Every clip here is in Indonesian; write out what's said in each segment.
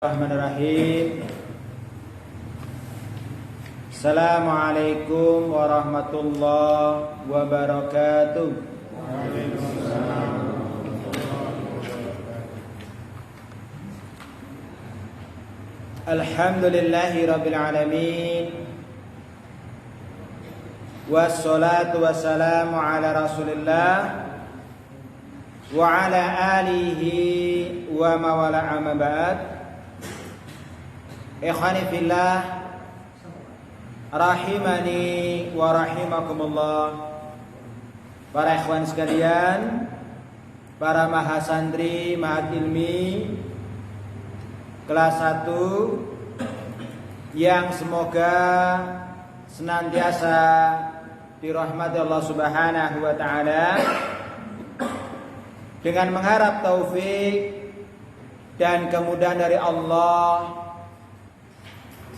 Bismillahirrahmanirrahim. Assalamualaikum warahmatullahi wabarakatuh. Alhamdulillahi rabbil alamin. Wassalatu wassalamu ala Rasulillah wa ala alihi wa mawala amma ba'd. Ikhwani fillah, rahimani wa rahimakumullah. Para ikhwan sekalian, para mahasantri Ma'had Ilmi kelas 1 yang semoga senantiasa dirahmati Allah Subhanahu wa taala, dengan mengharap taufik dan kemudahan dari Allah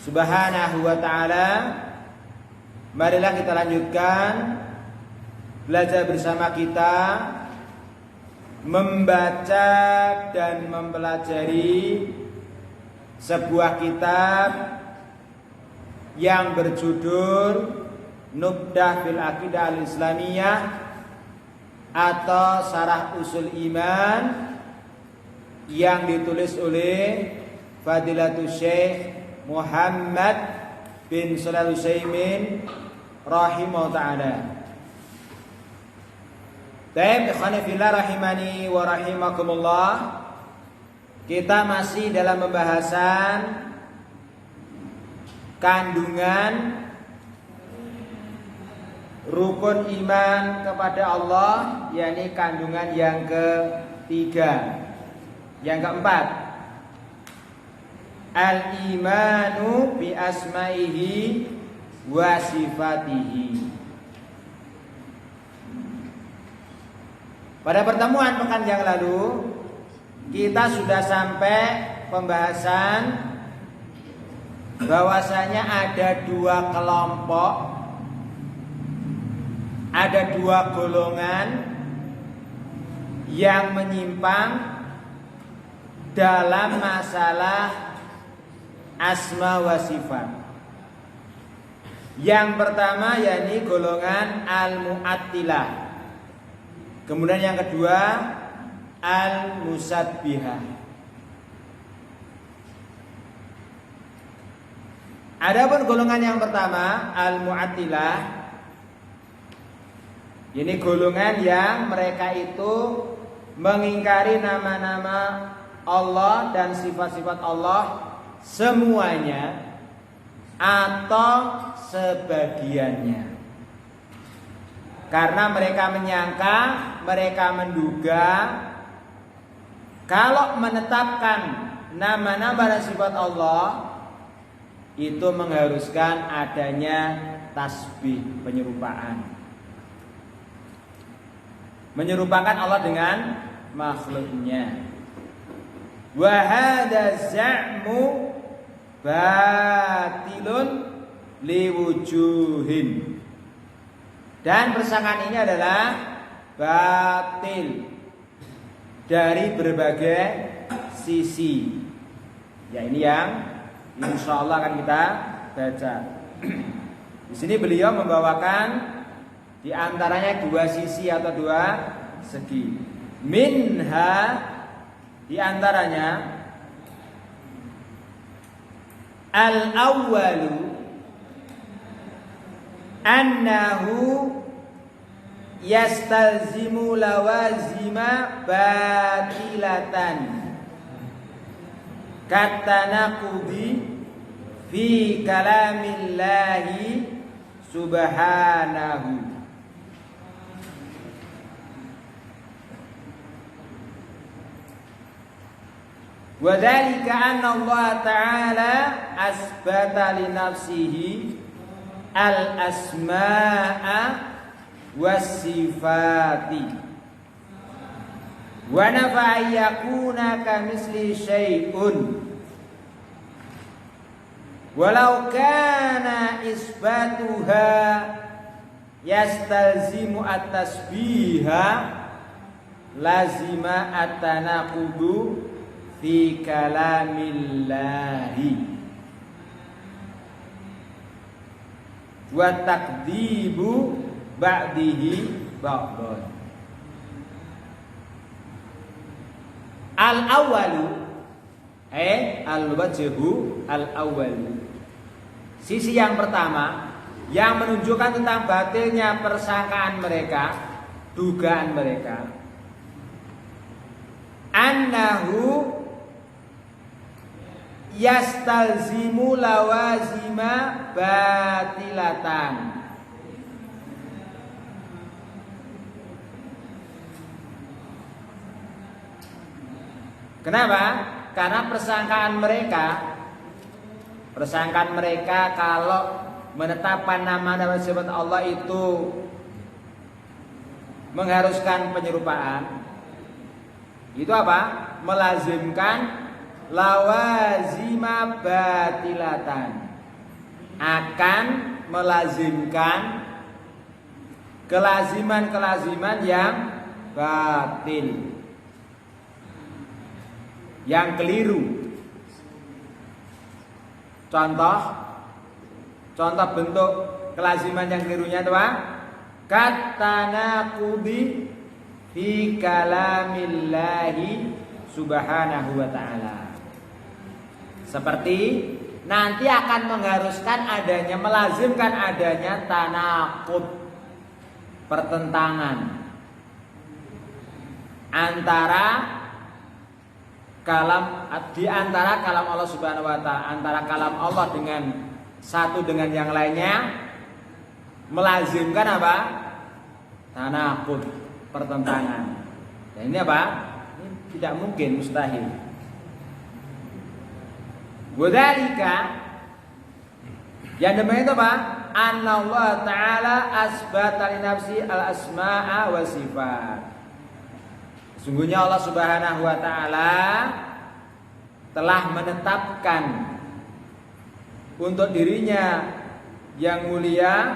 Subhanahu wa ta'ala. Marilah kita lanjutkan belajar bersama kita, membaca dan mempelajari sebuah kitab yang berjudul Nubdah fil Aqidah al-Islamiyah atau Syarah Usul Iman, yang ditulis oleh Fadilatul Syekh Muhammad bin Shalih Al-Utsaimin rahimahullah ta'ala. Baik, ikhwani fillah rahimani wa rahimakumullah. Kita masih dalam pembahasan kandungan rukun iman kepada Allah, yakni kandungan yang ketiga. Yang keempat, al-imanu bi asma'ihi wa sifatihi. Pada pertemuan pekan yang lalu kita sudah sampai pembahasan bahwasanya ada dua kelompok, ada dua golongan yang menyimpang dalam masalah asma wa sifat. Yang pertama yakni golongan al-mu'attilah. Kemudian yang kedua al-musabbihah. Adapun golongan yang pertama al-mu'attilah, ini golongan yang mereka itu mengingkari nama-nama Allah dan sifat-sifat Allah semuanya atau sebagiannya. Karena mereka menyangka, mereka menduga kalau menetapkan nama-nama dan sifat Allah itu mengharuskan adanya tasbih, penyerupaan. Menyerupakan Allah dengan makhluknya. Wa hadza za'mu batilun liwujuhin. Dan persangkaan ini adalah batil dari berbagai sisi. Ya, ini yang insyaallah akan kita baca. Di sini beliau membawakan di antaranya dua sisi atau dua segi. Minha, di antaranya al-awwalu annahu yastalzimu lawazima batilatan katanaqudi fi kalamillahi subhanahu. Wa dzalika anna Allah ta'ala asbata li nafsihi al-asma'a was-sifati wa nafa yakuna kamisli syai'un walau kana isbatuha yastalzimu at-tasbiha lazima at-tanaqudu fi kalamillahi wa takdzibu ba'dihi ba'dhan. Al-awwalu al-wajhu al-awwalu. Sisi yang pertama yang menunjukkan tentang batilnya persangkaan mereka, dugaan mereka. Annahu yastalzimu lawazima batilatan. Kenapa? Karena persangkaan mereka kalau menetapkan nama dan sifat Allah itu mengharuskan penyerupaan. Itu apa? Melazimkan lawazima batilatan. Akan melazimkan kelaziman-kelaziman yang batil, yang keliru. Contoh bentuk kelaziman yang kelirunya itu apa? Katanaqudi fi kalamillahi subhanahu wa ta'ala. Seperti nanti akan mengharuskan adanya, melazimkan adanya tanaqud, pertentangan antara di antara kalam Allah Subhanahu wa taala, antara kalam Allah dengan satu dengan yang lainnya, melazimkan apa? Tanaqud, pertentangan. Dan ini apa? Ini tidak mungkin, mustahil. Wadzalika, yang demikian itu apa? Anallahu taala asbata li nafsi al-asma'a wa sifat. Sungguhnya Allah Subhanahu wa taala telah menetapkan untuk dirinya yang mulia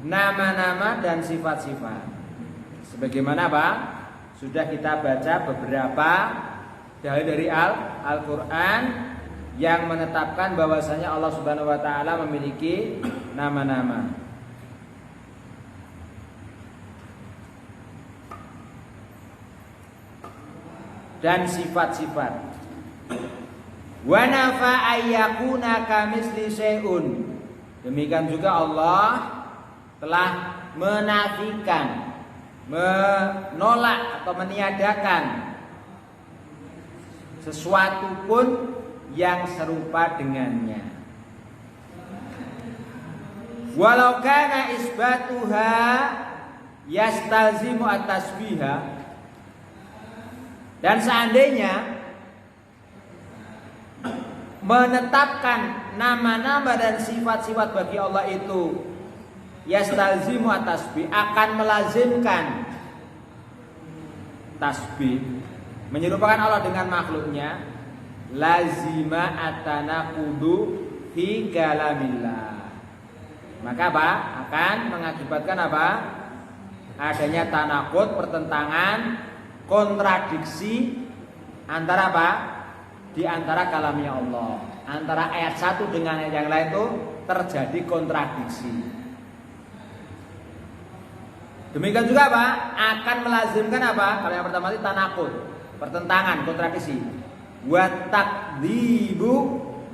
nama-nama dan sifat-sifat. Sebagaimana apa? Sudah kita baca beberapa dalil dari Al-Qur'an yang menetapkan bahwasanya Allah Subhanahu wa taala memiliki nama-nama dan sifat-sifat. Wa nafa ayyakuna kamisli syai'un. Demikian juga Allah telah menafikan, menolak atau meniadakan sesuatu pun yang serupa dengannya. Walau kana isbatuha yastalzimu at-tasbiha. Dan seandainya menetapkan nama-nama dan sifat-sifat bagi Allah itu yastalzimu at-tasbih, akan melazimkan tasbih, menyerupakan Allah dengan makhluknya, lazima atanaqudu fi kalamillah. Maka apa? Akan mengakibatkan apa? Adanya tanaqud, pertentangan, kontradiksi antara apa? Di antara kalamnya Allah, antara ayat satu dengan ayat yang lain itu terjadi kontradiksi. Demikian juga apa? Akan melazimkan apa? Kalau yang pertama itu tanaqud, pertentangan, kontradiksi. Wa takdzibu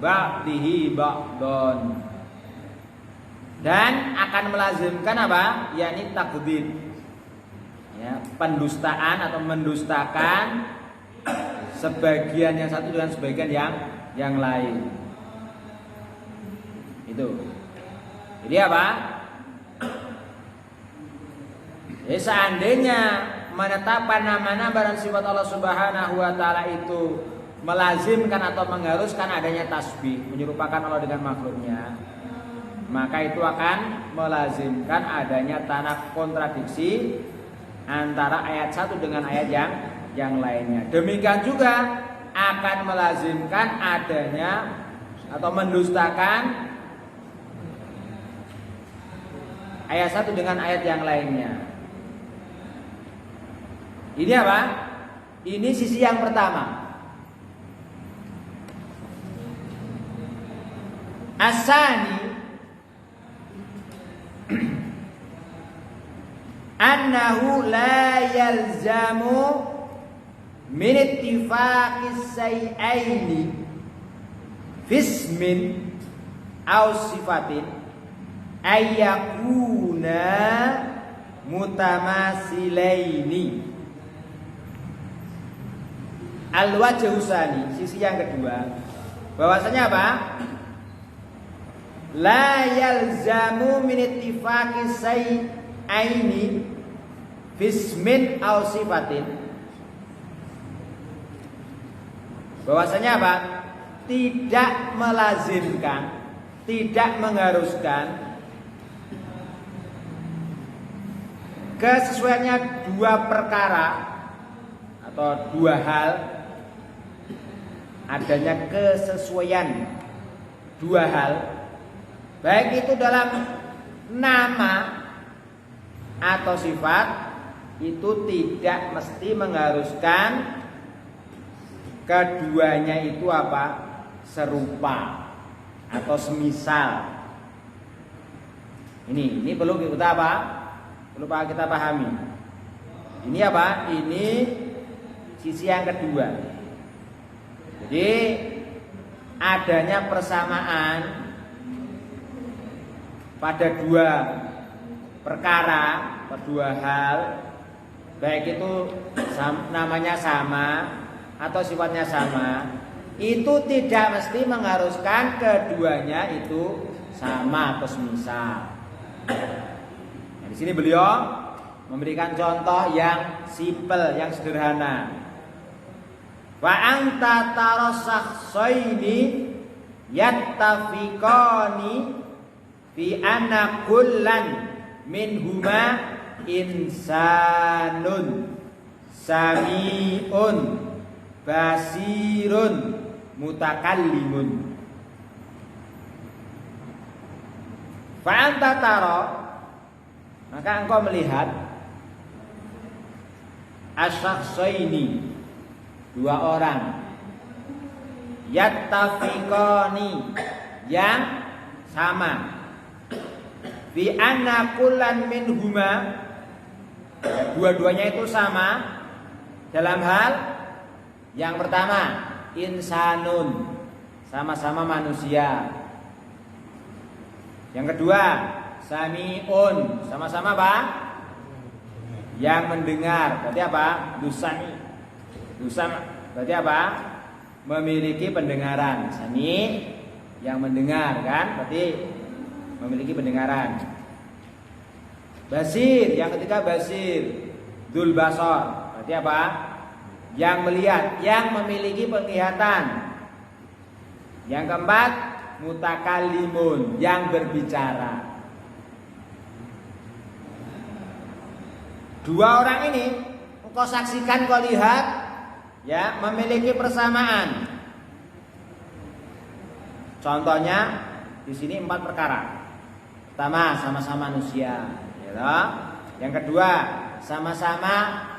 ba'dihi ba'dhan. Dan akan melazimkan apa? Yakni takdzib. Ya, pendustaan atau mendustakan sebagian yang satu dengan sebagian yang lain. Itu. Jadi apa? Jadi seandainya menetapkan nama-nama dan sifat Allah Subhanahu wa taala itu melazimkan atau mengharuskan adanya tasbih, menyerupakan Allah dengan makhluknya, maka itu akan melazimkan adanya tanah kontradiksi antara ayat satu dengan ayat yang lainnya. Demikian juga akan melazimkan adanya atau mendustakan ayat satu dengan ayat yang lainnya. Ini apa? Ini sisi yang pertama. Asani annahu la yalzamu min ittifaqis say'aini fismin aw sifatin ayyakuna mutamasilaini. Al-wajhu tsani, sisi yang kedua, bahwasanya apa? La yalzamu min ittifaqis say'aini fismin aw sifatin. Bahwasanya apa? Tidak melazimkan, tidak mengharuskan kesesuaiannya dua perkara atau dua hal, adanya kesesuaian dua hal, baik itu dalam nama atau sifat, itu tidak mesti mengharuskan keduanya itu apa? Serupa atau semisal. Ini perlu kita apa? Perlu kita pahami. Ini apa? Ini sisi yang kedua. Jadi adanya persamaan pada dua perkara, pada dua hal, baik itu namanya sama atau sifatnya sama, itu tidak mesti mengharuskan keduanya itu sama atau semisal. Nah, di sini beliau memberikan contoh yang simpel, yang sederhana. Wa anta tarasakhsaini yattafiqani fi anna kullan minhuma insanun sami'un basirun mutakallimun. Fa anta tara, maka engkau melihat asyakhsaini, dua orang, yattafiqani, yang sama, fi anna kullan minhuma, dua-duanya itu sama dalam hal yang pertama, insanun, sama-sama manusia. Yang kedua, sami'un, sama-sama apa? Yang mendengar. Berarti apa? Dusami. Dusam berarti apa? Memiliki pendengaran. Sami yang mendengar, kan? Berarti memiliki pendengaran. Basir, yang ketiga basir. Dzul basar, berarti apa? Yang melihat, yang memiliki penglihatan. Yang keempat, mutakallimun, yang berbicara. Dua orang ini engkau saksikan, kau lihat, ya, memiliki persamaan. Contohnya di sini 4 perkara. Pertama, sama-sama manusia, ya. Yang kedua, sama-sama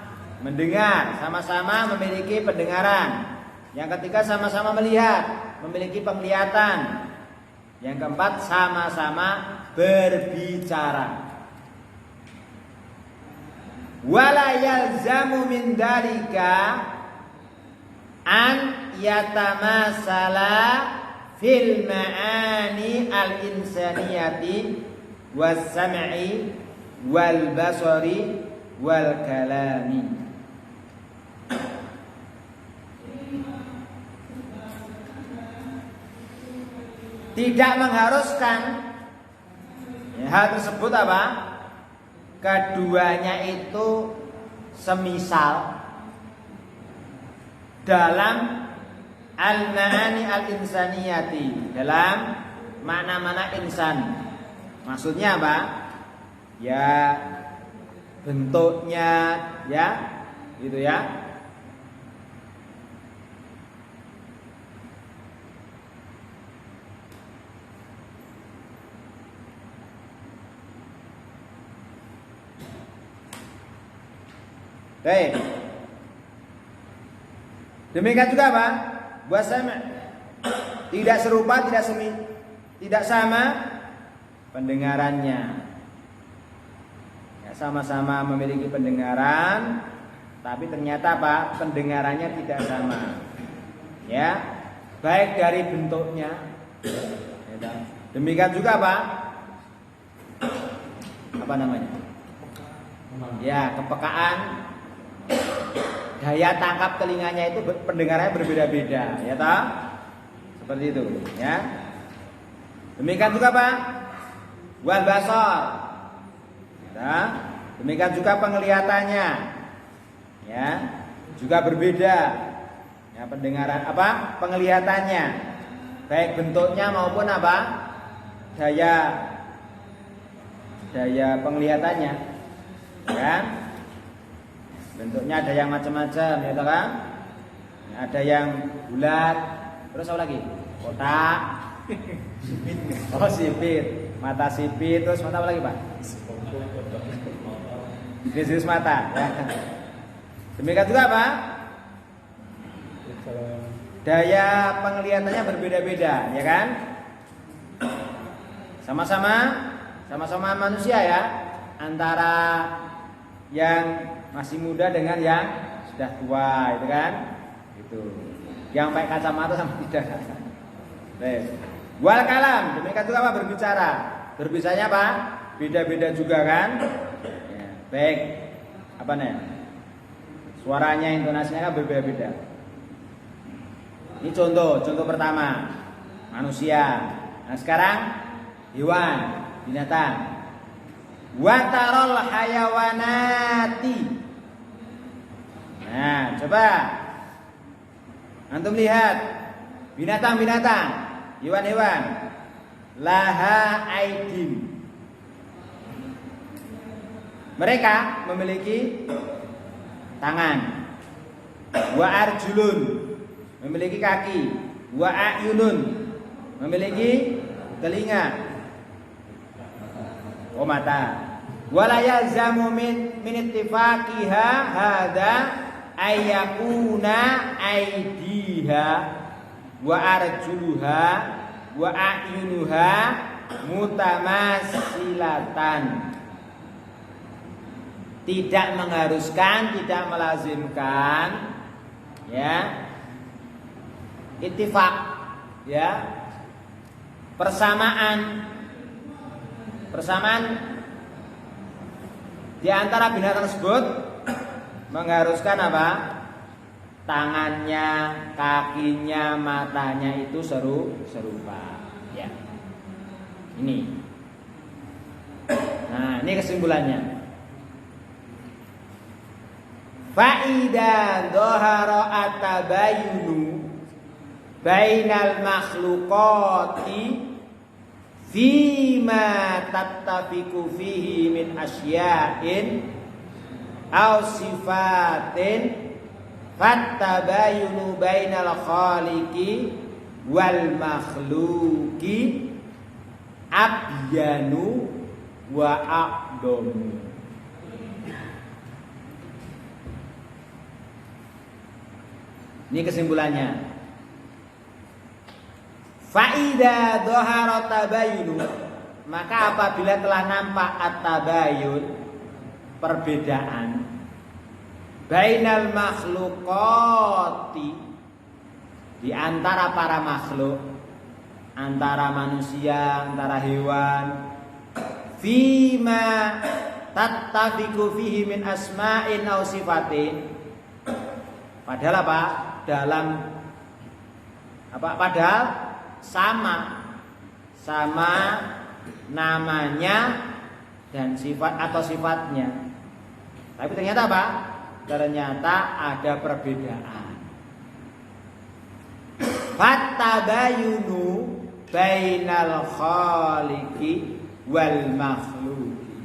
mendengar, sama-sama memiliki pendengaran. Yang ketiga, sama-sama melihat, memiliki penglihatan. Yang keempat, sama-sama berbicara. Wala yalzamu min dalika an yatamasala fil ma'ani al-insaniyati was-sam'i wal basari wal kalami. Tidak mengharuskan, ya, hal tersebut apa? Keduanya itu semisal dalam al-ma'ani al-insaniyati, dalam mana-mana insan. Maksudnya apa? Ya, bentuknya, ya, gitu ya. Baik. Demikian juga apa? Bahasa tidak serupa, tidak sama pendengarannya. Ya, sama-sama memiliki pendengaran, tapi ternyata apa? Pendengarannya tidak sama. Ya, baik dari bentuknya. Ya, demikian juga apa? Apa namanya? Ya, kepekaan, daya tangkap telinganya itu pendengarannya berbeda-beda, ya toh? Seperti itu, ya. Demikian juga apa? Wal basar. Ya. Demikian juga penglihatannya. Ya, juga berbeda. Ya, pendengaran apa? Penglihatannya. Baik bentuknya maupun apa? Daya penglihatannya. Kan? Bentuknya ada yang macam-macam, ya toh kan? Ada yang bulat, terus apa lagi? Kotak. Oh, sipit. Mata sipit, terus mata apa lagi, Pak? Bisnis mata, ya. Demikian juga apa? Daya penglihatannya berbeda-beda, ya kan? Sama-sama manusia ya. Antara yang masih muda dengan yang sudah tua, itu kan? Itu. Yang pakai kacamata sama tidak. Baik. Wal kalam, demikian juga apa? Berbicara. Berbicaranya apa? Beda-beda juga kan? Ya, baik. Apa nih? Suaranya, intonasinya kan berbeda-beda. Ini contoh pertama manusia. Nah sekarang hewan, binatang. Watarol hayawanati. Nah coba antum lihat binatang-binatang, hewan-hewan. Laha aidin. Mereka memiliki tangan. Wa arjulun, memiliki kaki. Wa ayunun, memiliki telinga. Oh mata. Wala yalzamu min ittifaqiha hada ayyakuna aidiha wa arjuluha wa ayunuha mutamassilatan. Tidak mengharuskan, tidak melazimkan, ya, ittifaq, ya, persamaan di antara binatang tersebut mengharuskan apa? Tangannya, kakinya, matanya itu serupa, ya. Ini. Nah, ini kesimpulannya. Fa'ida dhahara at-tabayyunu bainal makhluqati fima tattafiqu fihi min asya'in aw sifatin fattabayyunu bainal khaliqi wal makhluqi abyanu wa aqdamu. Ini kesimpulannya. Fa'ida dhahara tabayyun, maka apabila telah nampak at-tabayyun, perbedaan bainal makhluqati, di antara para makhluk, antara manusia, antara hewan, fima tattafiqu fihi min asma'in aw sifatin, padahal apa? Padahal sama namanya dan sifat atau sifatnya. Tapi ternyata apa? Ternyata ada perbedaan. Fattabayunu bainal khaliqi wal makhluqi.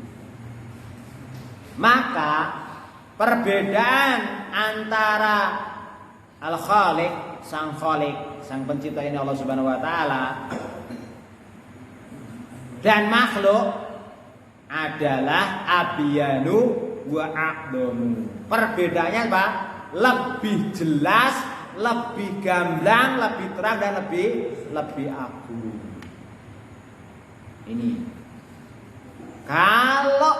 Maka perbedaan antara al-khaliq, sang khaliq, sang pencipta ini Allah Subhanahu wa taala, dan makhluk adalah abyanu wa aqdamu. Perbedaannya apa? Lebih jelas, lebih gamblang, lebih terang dan lebih agung. Ini. Kalau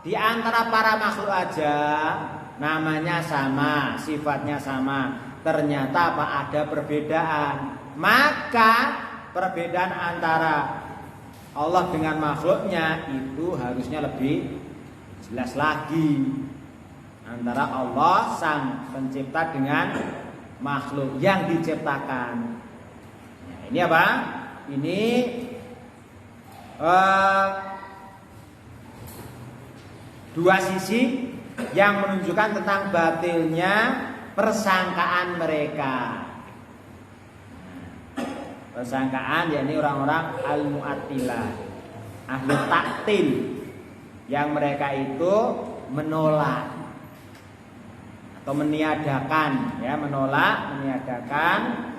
di antara para makhluk aja namanya sama, sifatnya sama, ternyata apa ada perbedaan, maka perbedaan antara Allah dengan makhluknya itu harusnya lebih jelas lagi. Antara Allah sang pencipta dengan makhluk yang diciptakan. Nah, ini apa? Ini dua sisi yang menunjukkan tentang batilnya persangkaan mereka. Persangkaan yakni orang-orang al-mu'attilah, ahli taktil, yang mereka itu menolak atau meniadakan, ya, menolak, meniadakan,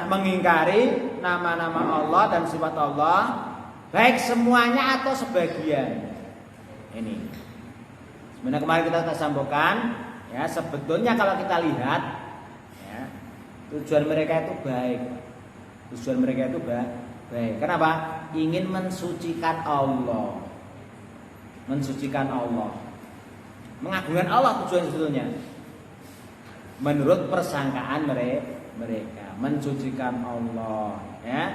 mengingkari nama-nama Allah dan sifat Allah, baik semuanya atau sebagian. Ini sebenarnya kemarin kita sambungkan, ya, sebetulnya kalau kita lihat, ya, tujuan mereka itu baik. Tujuan mereka itu baik. Kenapa? Ingin mensucikan Allah. Mensucikan Allah. Mengagungkan Allah tujuan sebetulnya. Menurut persangkaan mereka, mensucikan Allah, ya.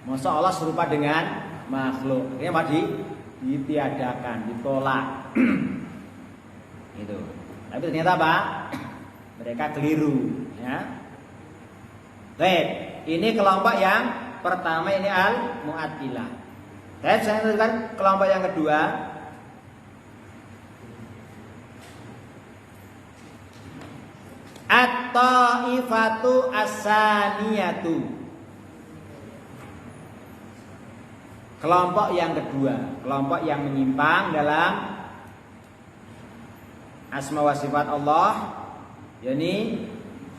Masa Allah serupa dengan makhluk. Ini apa? Ditiadakan, ditolak. Itu. Tapi ternyata apa? Mereka keliru, ya. Baik, ini kelompok yang pertama, ini al-mu'attilah. Saya lanjutkan kelompok yang kedua. At-ta'ifatu as-saniyatu. Kelompok yang kedua, kelompok yang menyimpang dalam asma wa sifat Allah, yakni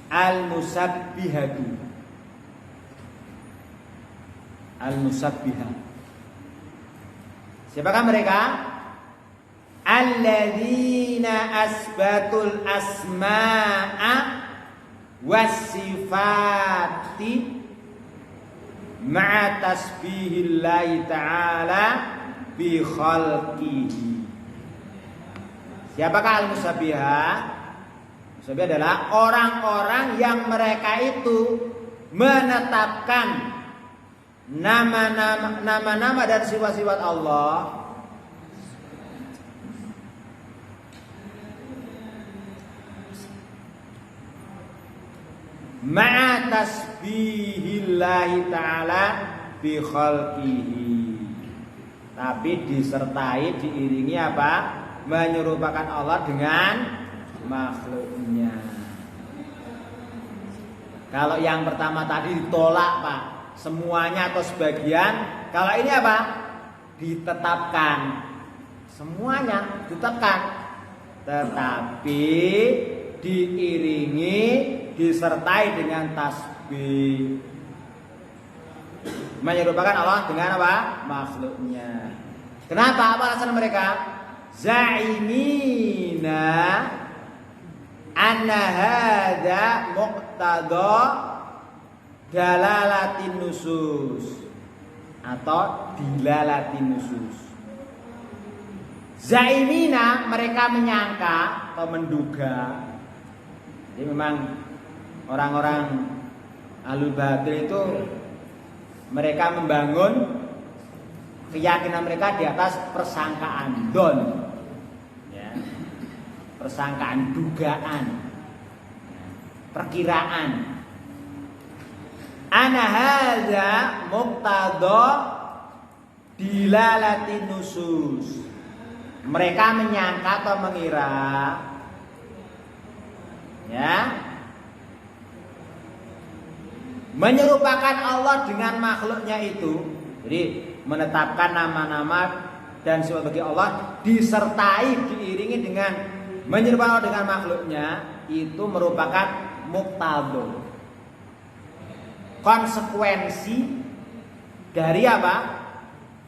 al-musabbihatu. Al-musabbihah. Siapakah mereka? Alladzina asbatul asma'a was-sifati ma'a tasbihillahi ta'ala bi khalqihi. Siapakah al-musabbihah? Musabbihah adalah orang-orang yang mereka itu menetapkan nama-nama dan sifat-sifat Allah ma'a tasbihillahi ta'ala bi khalqihi, tapi disertai, diiringi apa? Menyerupakan Allah dengan makhluknya. Kalau yang pertama tadi ditolak, Pak, semuanya atau sebagian. Kalau ini apa? Ditetapkan, semuanya ditetapkan, tetapi diiringi, disertai dengan tasbih, menyerupakan Allah dengan apa? Makhluknya. Kenapa? Apa alasan mereka? Za'imina anna hadza muqtada dalalatin nusus atau dilalatin nusus. Za'imina, mereka menyangka atau menduga. Jadi memang orang-orang ahlul batil itu mereka membangun keyakinan mereka di atas persangkaan, don, ya, persangkaan, dugaan, perkiraan. Ana hadza muqtada dilalatin nusus. Mereka menyangka atau mengira, ya, menyerupakan Allah dengan makhluknya itu. Jadi menetapkan nama-nama dan sifat bagi Allah disertai, diiringi dengan menyerupakan Allah dengan makhluknya, itu merupakan muqtadha, konsekuensi dari apa?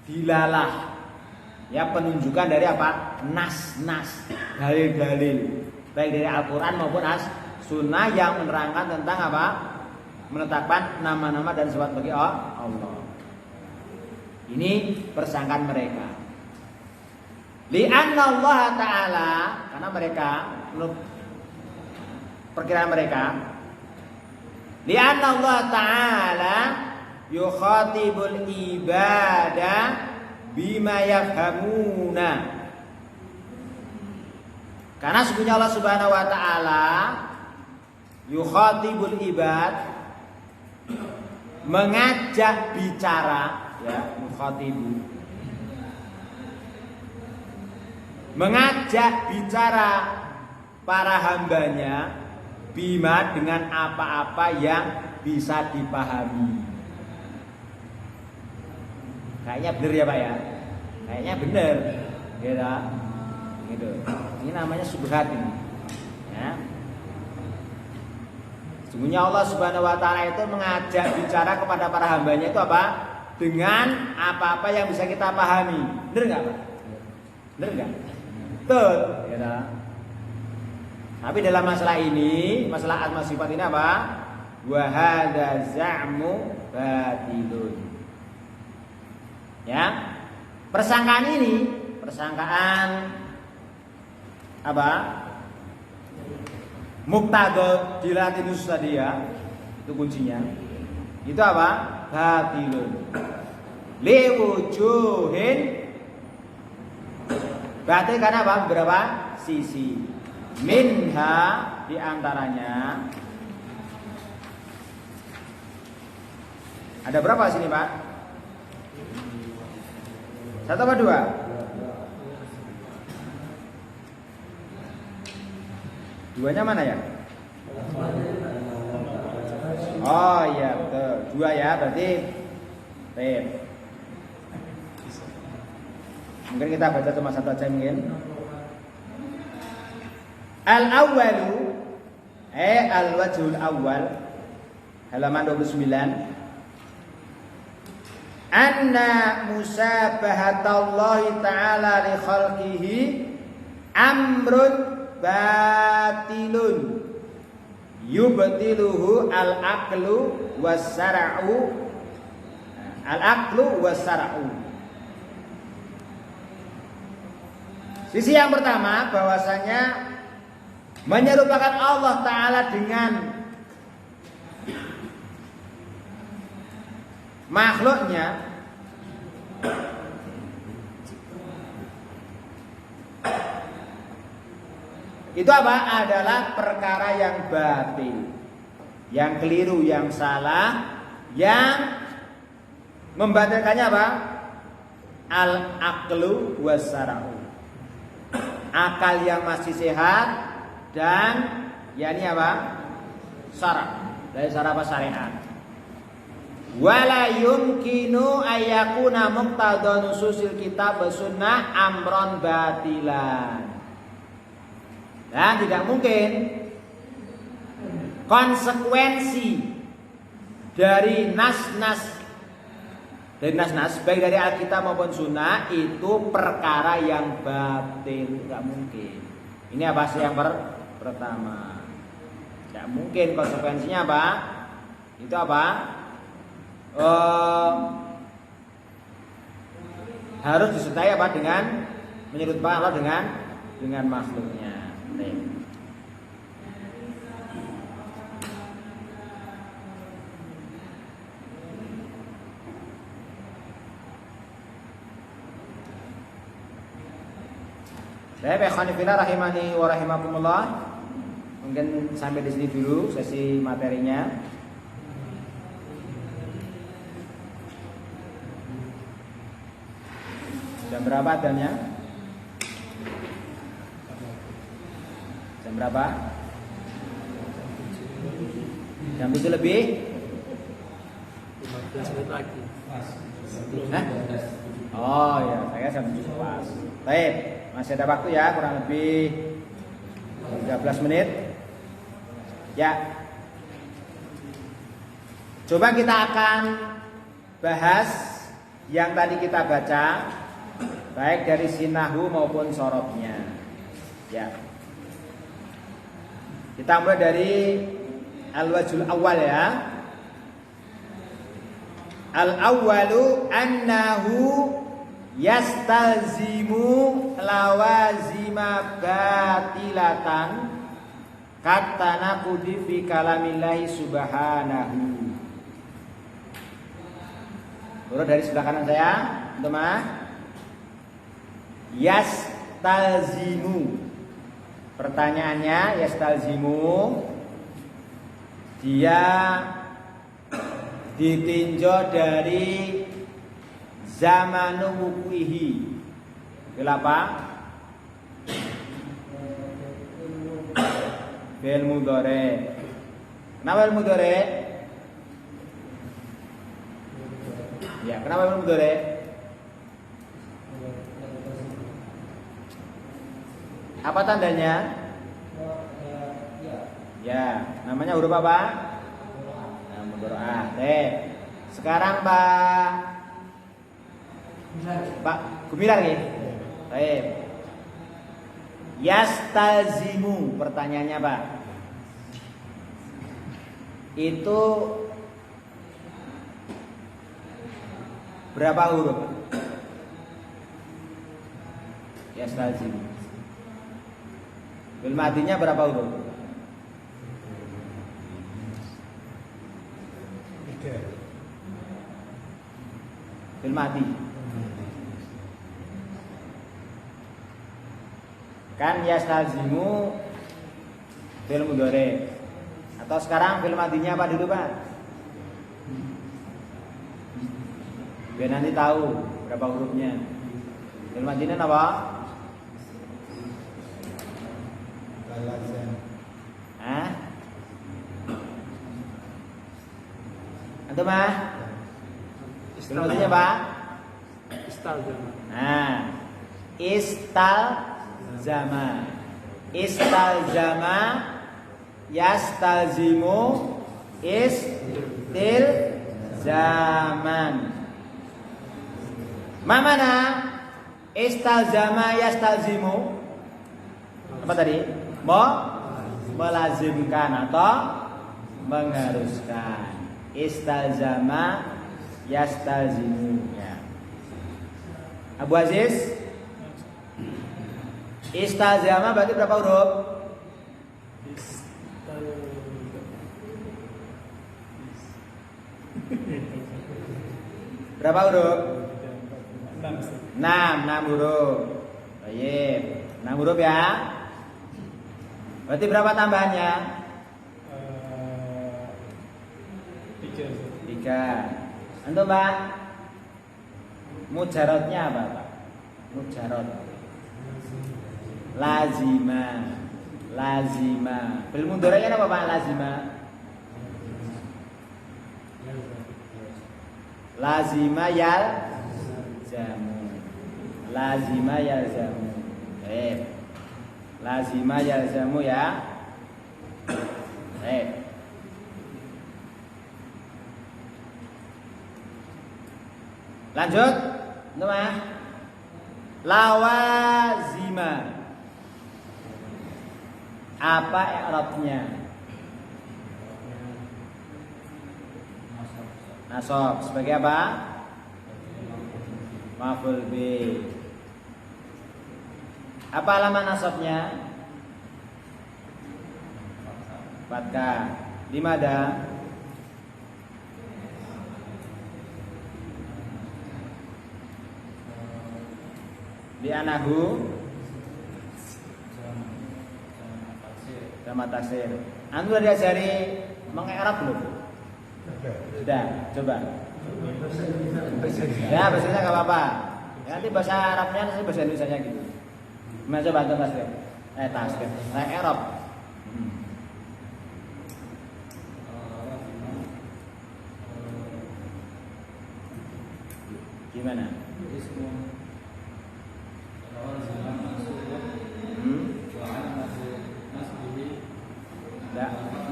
Dilalah, ya, penunjukan dari apa? Nas-nas, dalil-dalil, baik dari Al-Quran maupun As-Sunnah yang menerangkan tentang apa? Menetapkan nama-nama dan sifat bagi Allah. Ini persangkaan mereka. Li'anna Allah Ta'ala, karena mereka menurut perkiraan mereka, li'anna Allah Ta'ala yukhatibul ibadah bima yafhamuna. Karena sesungguhnya Allah Subhanahu wa taala yukhatibul ibad, mengajak bicara, ya, yukhatibu, mengajak bicara para hambanya bima, dengan apa-apa yang bisa dipahami. Kayaknya bener ya Pak ya? Kayaknya bener, gitu. Ini namanya subhat ini. Ya. Sesungguhnya Allah Subhanahu wa taala itu mengajak bicara kepada para hambanya itu apa? Dengan apa-apa yang bisa kita pahami. Bener nggak Pak? Bener nggak? Betul. Gitu. Tapi dalam masalah ini, masalah asma sifat ini apa? Wa hadza za'mu batilun. Ya, persangkaan ini, persangkaan apa? Muqtadha dilatinus tadi ya, itu kuncinya. Itu apa? Batilun. Liwujuhin, batil karena apa? Berapa sisi? Minha, diantaranya. Ada berapa sini Pak? Satu apa dua? Duanya mana ya? Oh iya betul. Dua ya, berarti baik. Mungkin kita baca cuma satu aja mungkin. Al-awwalu, al-wajhul awwal, halaman 29. Anna musabahatallahi ta'ala li khalqihi amrun batilun yubtiluhu al-aqlu was-sara'u, al-aqlu was-sara'u. Sisi yang pertama bahwasanya menyerupakan Allah Ta'ala dengan makhluknya itu apa? Adalah perkara yang batil, yang keliru, yang salah, yang membatalkannya apa? Al-aqlu was-sara'u, akal yang masih sehat, dan yakni apa? Syara', dari syara' apa? Syariat. Wala yumkinu ayyakuna muqtadha nususil kitab wa sunnah amron batilan. Dan tidak mungkin konsekuensi dari nas-nas baik dari Alkitab maupun Sunnah itu perkara yang batil, tidak mungkin. Ini apa sih yang pertama? Tidak mungkin, konsekuensinya apa? Itu apa? Harus disertai apa? Dengan menyerupkan Allah dengan makhluknya. Baik, ikhwanifillah rahimani wa rahimakumullah. Mungkin sampai di sini dulu sesi materinya. Jam berapa adanya? Jam berapa? Jam 7 lebih? 15 menit lagi. Hah? Oh ya, saya jam 7 pas. Baik, masih ada waktu ya, kurang lebih 13 menit. Ya. Coba kita akan bahas yang tadi kita baca, baik dari sinahu maupun sorobnya. Ya. Kita mulai dari al-wajhul awal ya. Al-awwalu annahu yastalzimu lawazima batilatan katanaqudi fi kalamillahi subhanahu. Urut dari sebelah kanan saya, teman. Yastalzimu. Pertanyaannya yastalzimu, dia ditinjau dari zamanu wukuihi. Kenapa? Fi'il mudhari. Kenapa fi'il mudhari? Ya, kenapa fi'il mudhari? Apa tandanya? Ya, namanya huruf apa? Mudhari'ah. Sekarang Pak Gumilar nih. Baik. Yastalzimu, pertanyaannya Pak. Itu berapa huruf? Yastalzimu. Fi'il madinya berapa huruf? 3. Fi'il madi. Kan yastalzimu fi'il mudhari. Atau sekarang fi'il madinya apa dulu, Pak? Biar nanti tahu berapa hurufnya. Fi'il madinya apa? Talazam. Hah? Antum mah? Fi'il madinya apa? Istalzama. Nah, istalzama. Istalzama yastalzimu istilzaman. Mana istalzama yastalzimu? Apa tadi? Melazimkan atau mengharuskan. Istalzama yastalzimu. Ya. Abu Aziz, istalzama berarti berapa huruf? Berapa huruf? 6 huruf. Baik, 6 huruf ya. Berarti berapa tambahannya? 3. Antum Pak? Mujarotnya apa Pak? Mujarot. Lazima. Fi'il mudhari'nya apa Pak? Lazima yalzamu. Lazima yalzamu ya. Lanjut, teman. Lawazima. Apa i'rabnya? Nasab sebagai apa? Maf'ul bih. Apa alamat nasabnya? Fathah. Di mana? Di anahu sama taksir. Anda sudah diajari mengi'rab belum? Sudah, coba. Ya, bahasa Indonesia enggak apa-apa. Ya, nanti bahasa Arabnya nanti bahasa Indonesianya gitu. Gimana coba antum tasrif? Tasrif. Nah, i'rab. Gimana?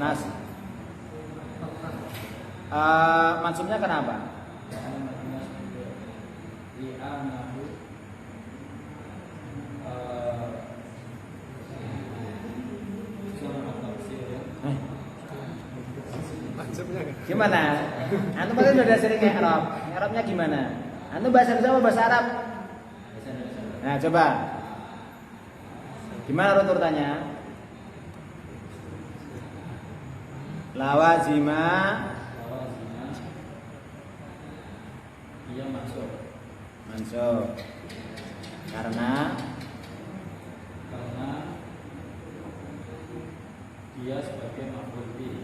Nas. Maksudnya kenapa? Gimana? Antum pasti udah sering i'rab. I'rabnya gimana? Antum bahasa Indonesia apa bahasa Arab? Nah, coba. Gimana urutannya? Lawazima Iya masuk mansub. Karena dia sebagai maf'ul bih.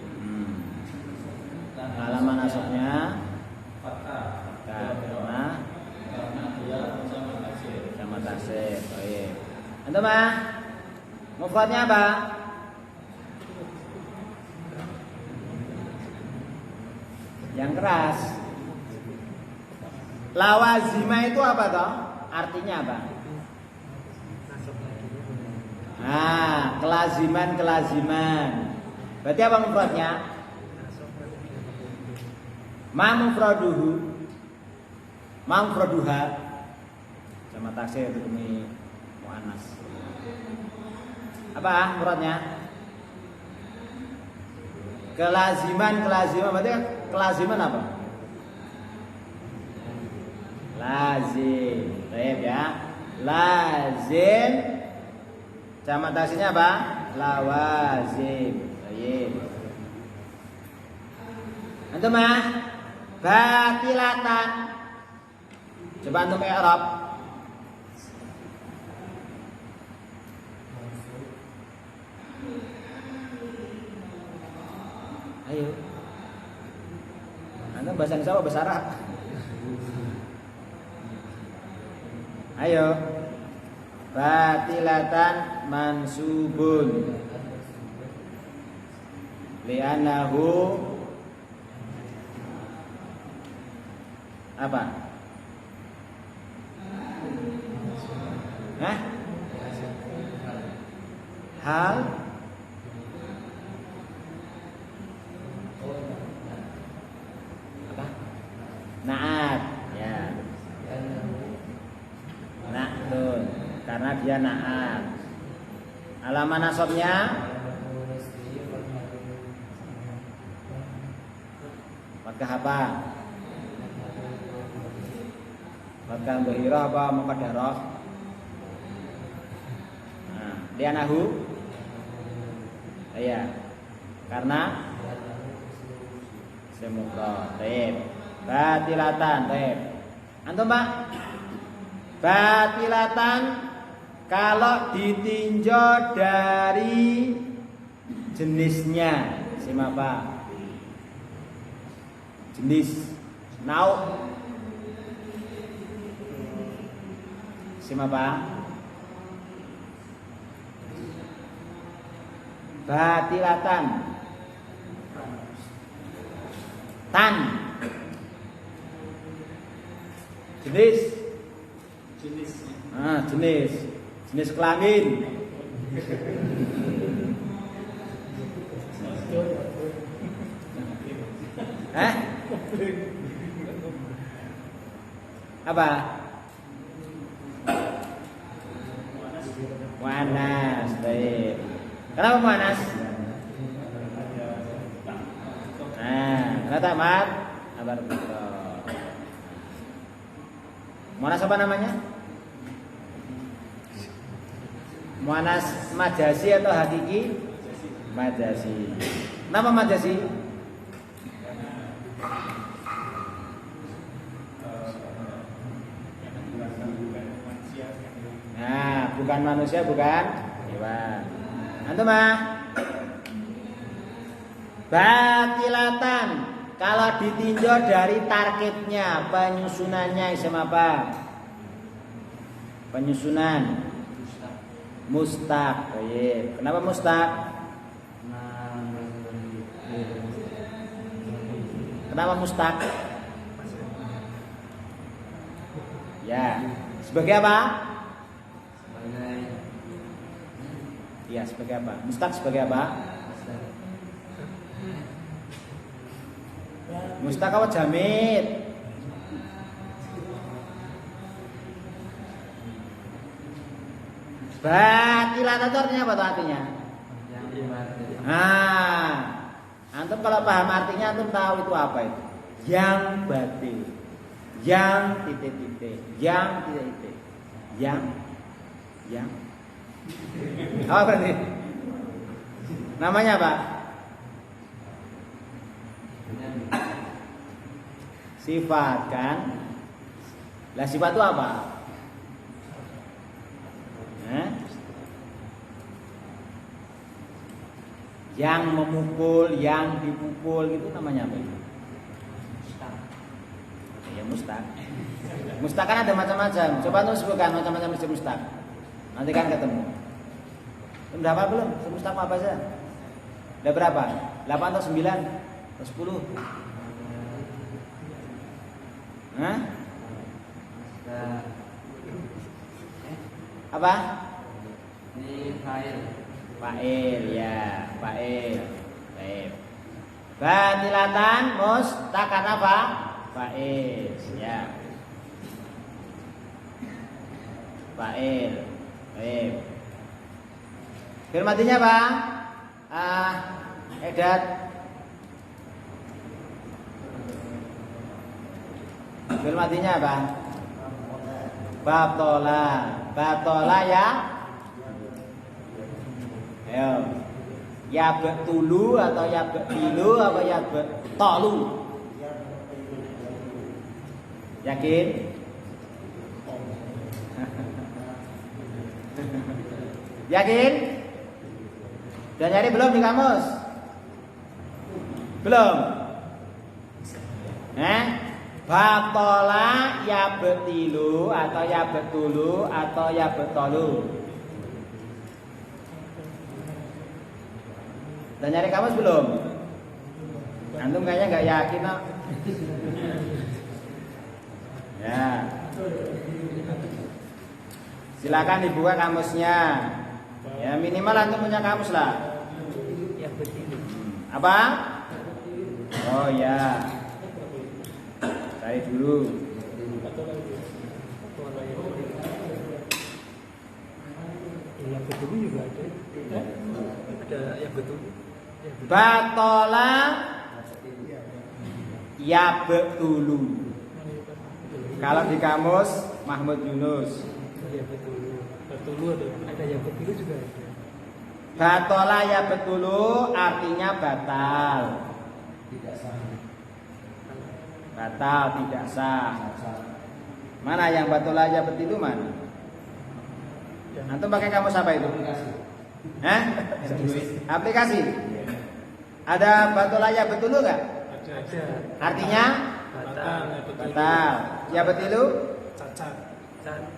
Halaman nasabnya Fathah. karena Dia sama kasir. sama tasir. Baik. Antum mah mufradnya apa? Yang keras. Lawazima itu apa toh? Artinya apa? Nah, kelaziman. Berarti apa mufradnya? Ma mufraduhu. Ma mufraduha. Sama taksir itu demi muannas. Apa mufradnya? Kelaziman berarti kelaziman apa? Lazim. Baik ya. Lazim. Sama taksirnya apa? Lawazim. Baik. Antum mah batilatan. Coba antum i'rab. Ayo. Antum bahasa Indonesia apa bahasa Arab? Ayo. Batilatan mansubun li'annahu apa? Hah? Hal apa? Naat ya. Naatun karena dia naat. Alamat nasabnya fathah apa? Fathah dhahirah apa muqaddarah? Nah, dia nahu. Iya. Karena semufrad. Baik. Batilatan, baik. Antum, Pak? Batilatan kalau ditinjau dari jenisnya, siapa? Jenis nau siapa? Batilatan tan jenis jenis kelamin apa? Muannas. Baik. Kenapa muannas? Karena tamat abar muannas apa namanya? Muannas majasi atau hakiki? Majasi. Kenapa majasi? Nah, bukan manusia, bukan hewan. Antum mah batilatan kalau ditinjau dari tarkibnya, penyusunannya isim apa? Penyusunan mustaq. Baik. Kenapa mustaq? Kenapa mustaq? Ya, sebagai apa? Ya, sebagai apa? Mustaq sebagai apa? Mustaq apa jamid? Batilatan itu artinya apa tuh artinya? Antum kalau paham artinya antum tahu itu apa itu. yang batil, yang titik-titik, yang titik-titik, yang apa berarti? Namanya apa? Sifat kan? Lah sifat itu apa? Yang memukul, yang dipukul itu namanya apa itu? Ya mustaq. Mustaq kan ada macam-macam. Coba tuh sebutkan macam-macam jenis mustaq. Nanti kan ketemu. Udah apa belum? Mustaq apa aja? Udah berapa? 8 atau 9? Atau 10? Hah? Apa? Ini file. Fa'il ya, fa'il. Baik. Batilatan mustaqan apa? Fa'il ya. Fa'il. Baik. Fi'il madinya apa? Edat. Fi'il madinya apa? Batola. Batola ya. Ayo. Ya betulu atau ya betilu apa ya betolu? Yakin? Yakin? Udah nyari belum di kamus? Belum? Batola ya betilu atau ya betulu atau ya betolu? Udah nyari kamus belum? Antum kayaknya nggak yakin kok. Ya. Silakan dibuka kamusnya. Ya minimal antum punya kamus lah. Apa? Oh ya. Cari dulu. Yang betul juga ada. Ada yang betul. Batola ya betulu. Kalau di kamus Mahmud Yunus. Ya betul. Betul ada yang betul juga ada. Batola ya betulu artinya batal. Tidak sah. Batal tidak sah. Mana yang batola ya betulu mana? Antum pakai kamus apa itu? Aplikasi. Ada batola ya betulu nggak? Ada. Artinya Batal. batal. Ya betilu?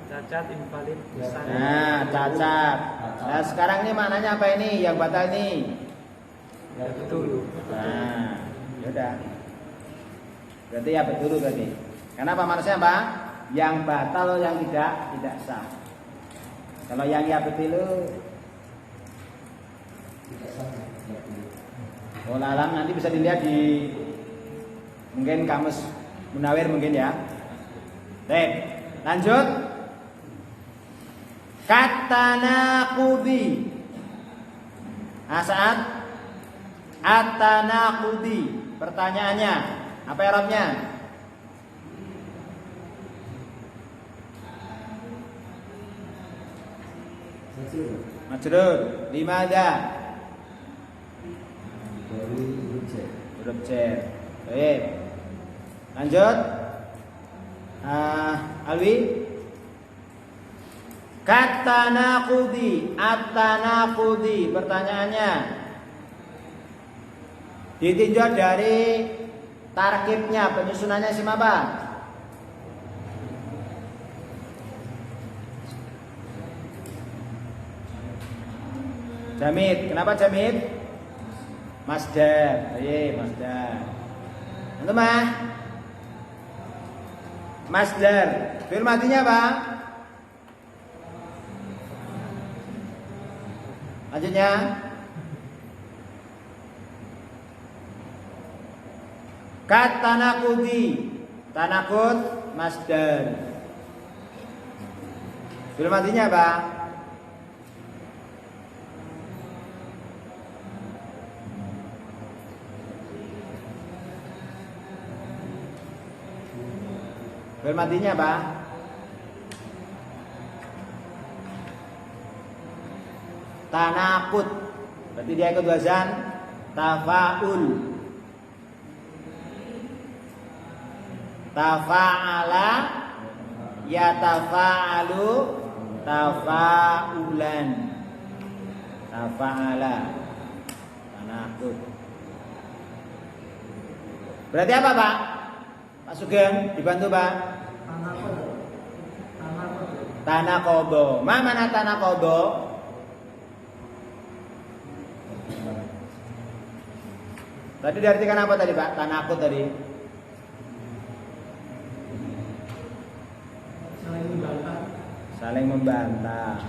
Cacat invalid. Nah, cacat. Nah, sekarang ini maknanya apa ini? Yang batal ini? Ya betul. Nah, yaudah. Berarti ya betul berarti. Kenapa manusia apa? Yang batal yang tidak sah. Kalau yang ya betul, Tidak sah. alam nanti bisa dilihat di mungkin kamus Munawir mungkin ya. Baik, lanjut. Katanaqudi. Saat at-tanaqudi. Pertanyaannya, apa i'rabnya? Majrur. Limadha? Huruf jar. Baik. Lanjut. Alwi. Katanaqudi, at-tanaqudi. Pertanyaannya ditinjau dari tarkibnya, penyusunannya siapa? Jamid. Kenapa jamid? Masdar. Masdar. Antum mah? Masdar. Fi'il madinya apa? Lanjutnya. Kat tanakudi. Tanakut masdar. Fi'il madinya apa? Fi'il madinya apa? Tanakut. Berarti dia ikut wazan tafa'ul. Tafa'ala yatafa'alu tafa'ulan. Tafa'ala tanakut. Berarti apa Pak? Pak Sugeng dibantu Pak. Tanah kodo. Mana tanah kodo? Tadi diartikan apa tadi Pak? Tanakut tadi. Saling membantah.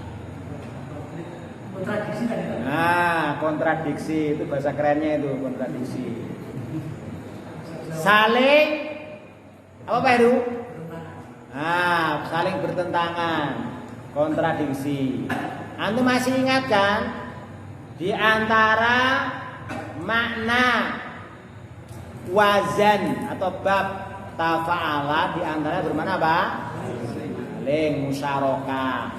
Kontradiksi tadi. Nah, kontradiksi itu bahasa kerennya itu kontradiksi. Saling apa Pak Heru? Nah, saling bertentangan, kontradiksi. Antum masih ingat kan? Di antara makna wazan atau bab tafa'ala di antaranya bermana apa? Saling musyarakah.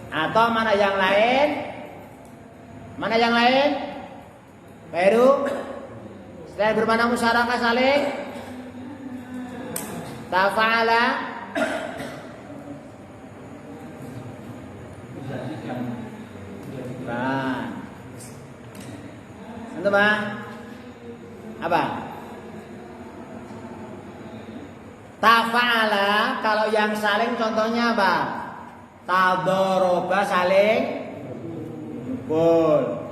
Atau mana yang lain? Mana yang lain? Pak Heru? Selain bermana musyarakah saling tafa'ala Nah, itu apa? Tafa'ala kalau yang saling contohnya apa? Tadoroba saling mukul.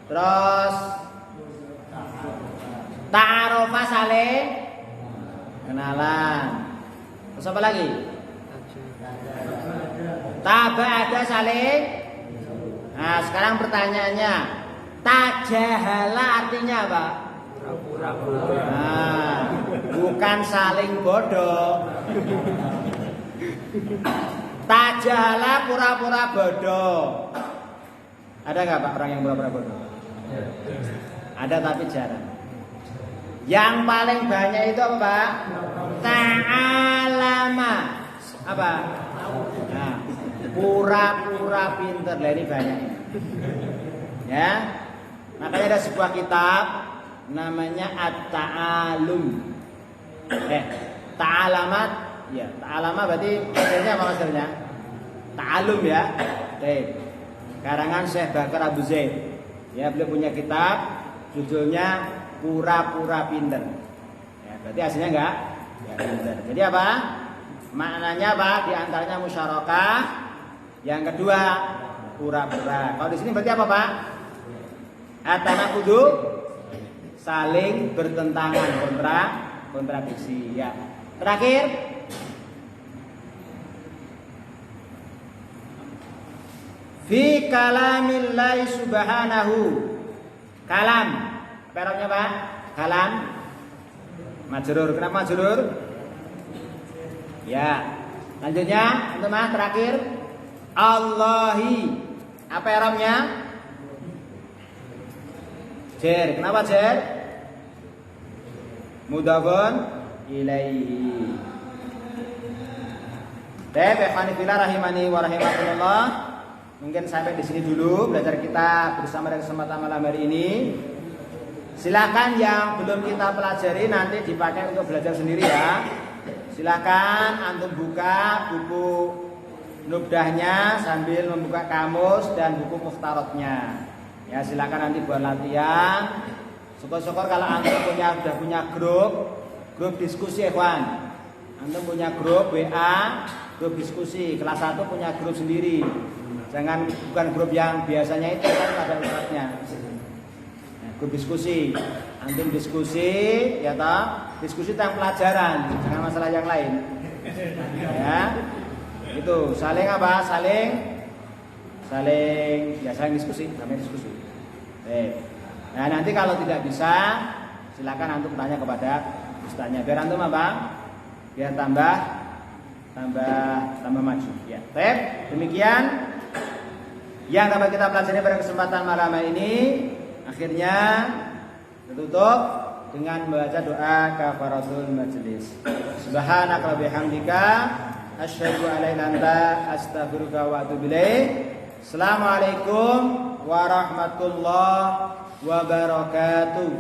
Terus ta'arofa saling kenalan. Terus apa lagi? Taba'ada saling. Nah, sekarang pertanyaannya, tajahala artinya apa? Nah, bukan saling bodoh. Tajahala pura-pura bodoh. Ada nggak Pak orang yang pura-pura bodoh? Ada tapi jarang. Yang paling banyak itu apa Pak? Ta'alama. Apa? Nah, pura-pura pinter. Lah ini banyak. Ya. Makanya ada sebuah kitab namanya At-Ta'alum. Ta'alamat. Ya, ta'alama berarti maksudnya apa maksudnya? Ta'alum ya. Karangan Syekh Bakar Abu Zaid. Ya, beliau punya kitab judulnya Pura-pura pinter. Ya, berarti aslinya enggak pinter. Jadi apa? Maknanya apa? Di antaranya musyarakah. Yang kedua, pura-pura. Kalau di sini berarti apa, Pak? Atanakudu saling bertentangan, kontradiksi. Ya. Terakhir, fi kalamillahi subhanahu. Kalam. Peroknya Pak? Kalam. Majrur. Kenapa majrur? Ya. Lanjutnya, untuk Mas terakhir. Allahi. Apa eromnya? Jer. Kenapa jer? Mudhafun ilaihi. Ikhwanifillah rahimani wa rahimakumullah. Mungkin sampai di sini dulu belajar kita bersama dengan kesempatan malam hari ini. Silakan yang belum kita pelajari nanti dipakai untuk belajar sendiri ya. Silakan antum buka buku nubdahnya sambil membuka kamus dan buku muftarotnya. Ya silakan nanti buat latihan. Syukur-syukur kalau antum sudah punya grup diskusi ikhwan. Antum punya grup WA, grup diskusi. Kelas 1 punya grup sendiri. Jangan bukan grup yang biasanya itu kan ada ustadznya. Grup diskusi, antum diskusi, ya toh, diskusi tentang pelajaran, jangan masalah yang lain. Ya, itu saling apa? Saling diskusi, namanya diskusi. Nah nanti kalau tidak bisa, silakan antum tanya kepada ustadznya. Biar antum apa? Biar tambah maju. Ya, demikian yang dapat kita pelajari pada kesempatan malam ini. Akhirnya tertutup dengan membaca doa kafaratul majlis. Subhanaka wa bihamdika asyhadu an la ilaha illa anta astaghfiruka wa atubu ilaik. Assalamualaikum warahmatullahi wabarakatuh.